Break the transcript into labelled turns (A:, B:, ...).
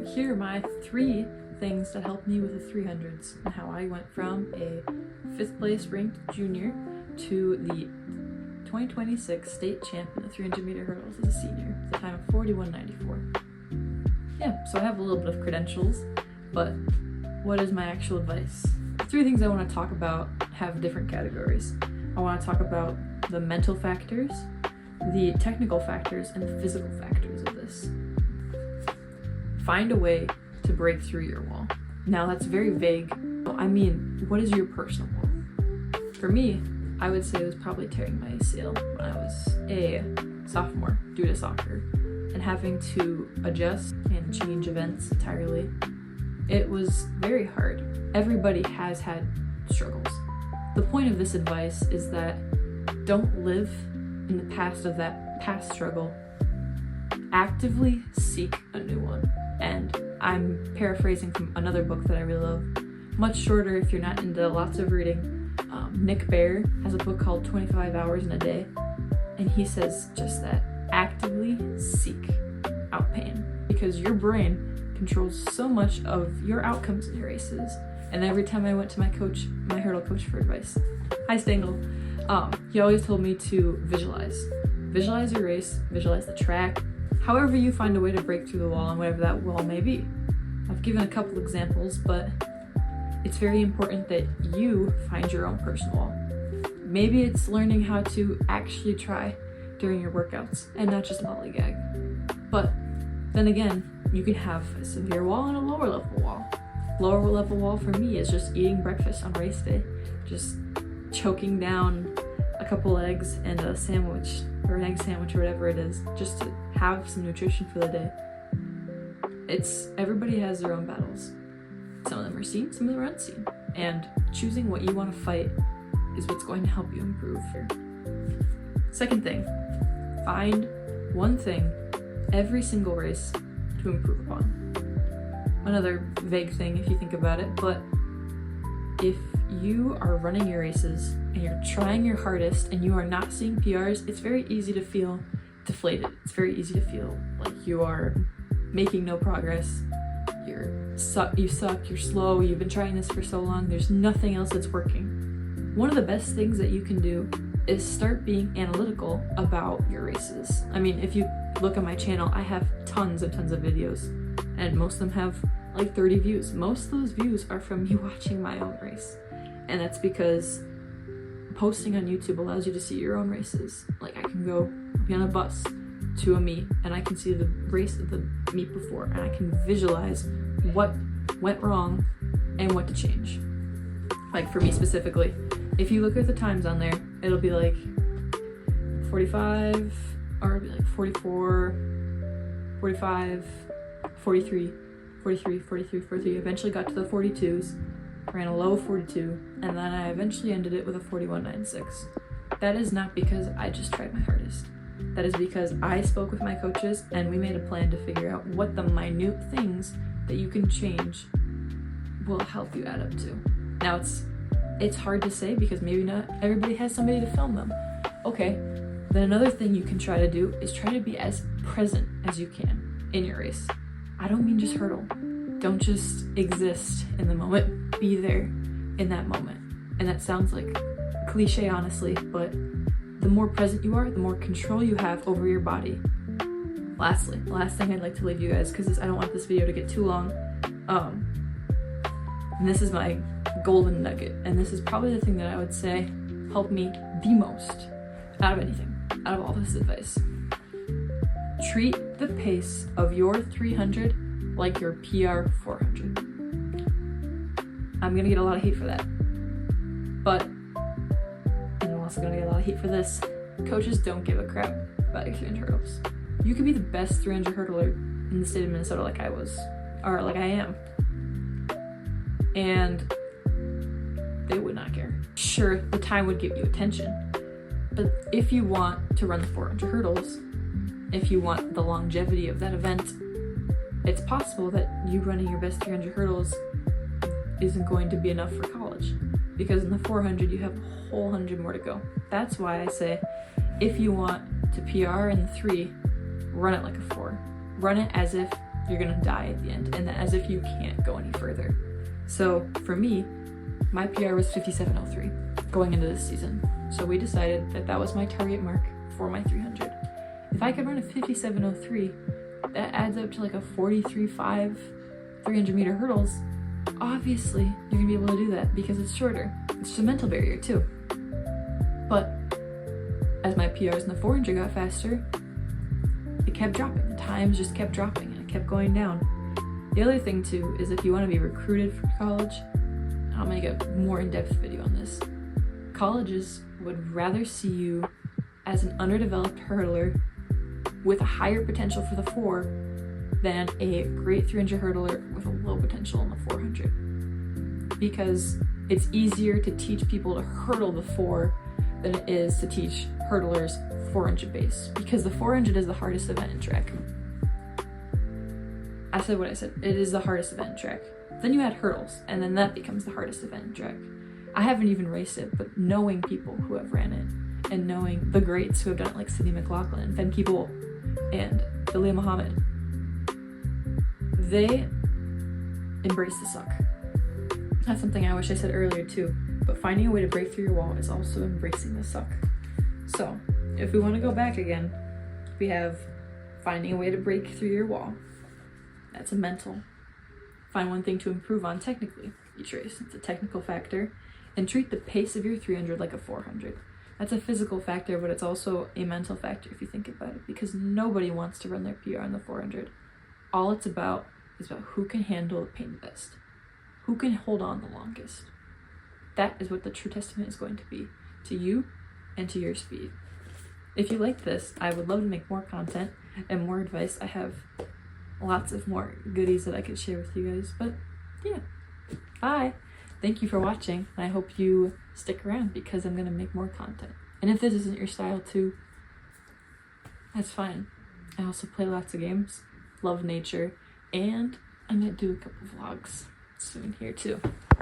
A: here are my 3 things that helped me with the 300s and how I went from a 5th place ranked junior to the 2026 state champ in the 300 meter hurdles as a senior at the time of 41.94. Yeah, so I have a little bit of credentials, but what is my actual advice? The 3 things I want to talk about have different categories. I want to talk about the mental factors, the technical factors, and the physical factors of this. Find a way to break through your wall. Now that's very vague. I mean, what is your personal wall? For me, I would say it was probably tearing my ACL when I was a sophomore due to soccer and having to adjust and change events entirely. It was very hard. Everybody has had struggles. The point of this advice is that don't live in the past of that past struggle. Actively seek a new one. And I'm paraphrasing from another book that I really love. Much shorter if you're not into lots of reading. Nick Bare has a book called 25 Hours in a Day. And he says just that. Actively seek out pain. Because your brain controls so much of your outcomes in your races. And every time I went to my hurdle coach for advice, hi Stangle, he always told me to visualize. Visualize your race, visualize the track, however you find a way to break through the wall and whatever that wall may be. I've given a couple examples, but it's very important that you find your own personal wall. Maybe it's learning how to actually try during your workouts and not just lollygag. But then again, you can have a severe wall and a lower level wall. Lower level wall for me is just eating breakfast on race day, just choking down a couple eggs and a sandwich or an egg sandwich or whatever it is, just to have some nutrition for the day. Everybody has their own battles. Some of them are seen, some of them are unseen. And choosing what you want to fight is what's going to help you improve. Second thing, find one thing every single race to improve upon. Another vague thing if you think about it, but if you are running your races and you're trying your hardest and you are not seeing PRs, it's very easy to feel deflated. It's very easy to feel like you are making no progress. You suck, you're slow, you've been trying this for so long, there's nothing else that's working. One of the best things that you can do is start being analytical about your races. I mean, if you look at my channel, I have tons of videos, and most of them have like 30 views. Most of those views are from me watching my own race. And that's because posting on YouTube allows you to see your own races. Like I can go be on a bus to a meet and I can see the race of the meet before and I can visualize what went wrong and what to change. Like for me specifically, if you look at the times on there, it'll be like 45 or it'll be like 44, 45, 43, 43, 43, 43. Eventually got to the 42s, ran a low 42, and then I eventually ended it with a 41.96. That is not because I just tried my hardest. That is because I spoke with my coaches and we made a plan to figure out what the minute things that you can change will help you add up to. Now it's hard to say because maybe not everybody has somebody to film them. Okay, then another thing you can try to do is try to be as present as you can in your race. I don't mean just hurdle. Don't just exist in the moment. Be there in that moment. And that sounds like cliche, honestly, but the more present you are, the more control you have over your body. Lastly, the last thing I'd like to leave you guys, because I don't want this video to get too long, and this is my golden nugget, and this is probably the thing that I would say helped me the most out of anything, out of all this advice. Treat the pace of your 300 like your PR 400. I'm gonna get a lot of hate for that, but, and I'm also gonna get a lot of hate for this, coaches don't give a crap about your 300 hurdles. You could be the best 300 hurdler in the state of Minnesota like I was, or like I am, and they would not care. Sure, the time would give you attention, but if you want to run the 400 hurdles, if you want the longevity of that event, it's possible that you running your best 300 hurdles isn't going to be enough for college, because in the 400 you have a whole 100 more to go. That's why I say if you want to PR in the 3, run it like a 4. Run it as if you're gonna die at the end, and as if you can't go any further. So for me, my PR was 57.03 going into this season. So we decided that that was my target mark for my 300. If I could run a 57.03, that adds up to like a 43.5 300 meter hurdles. Obviously, you're gonna be able to do that because it's shorter. It's just a mental barrier too. But as my PRs in the 400 got faster, it kept dropping. The times just kept dropping and it kept going down. The other thing too is if you want to be recruited for college, I'm gonna get a more in-depth video on this. Colleges would rather see you as an underdeveloped hurdler with a higher potential for the 4 than a great 300 hurdler with a low potential in the 400. Because it's easier to teach people to hurdle the 4 than it is to teach hurdlers 400 base. Because the 400 is the hardest event in track. I said what I said. It is the hardest event in track. Then you add hurdles, and then that becomes the hardest event in track. I haven't even raced it, but knowing people who have ran it, and knowing the greats who have done it, like Sydney McLaughlin, Ben Keeble, and Dalia Muhammad, they embrace the suck. That's something I wish I said earlier too, but finding a way to break through your wall is also embracing the suck. So, if we want to go back again, we have finding a way to break through your wall. That's a mental. Find one thing to improve on technically each race. It's a technical factor. And treat the pace of your 300 like a 400. That's a physical factor, but it's also a mental factor if you think about it, because nobody wants to run their PR on the 400. All it's about is about who can handle the pain the best, who can hold on the longest. That is what the true testament is going to be to you and to your speed. If you like this, I would love to make more content and more advice. I have lots of more goodies that I could share with you guys, but yeah, bye. Thank you for watching, and I hope you stick around because I'm gonna make more content. And if this isn't your style too, that's fine. I also play lots of games, love nature, and I'm gonna do a couple vlogs soon here too.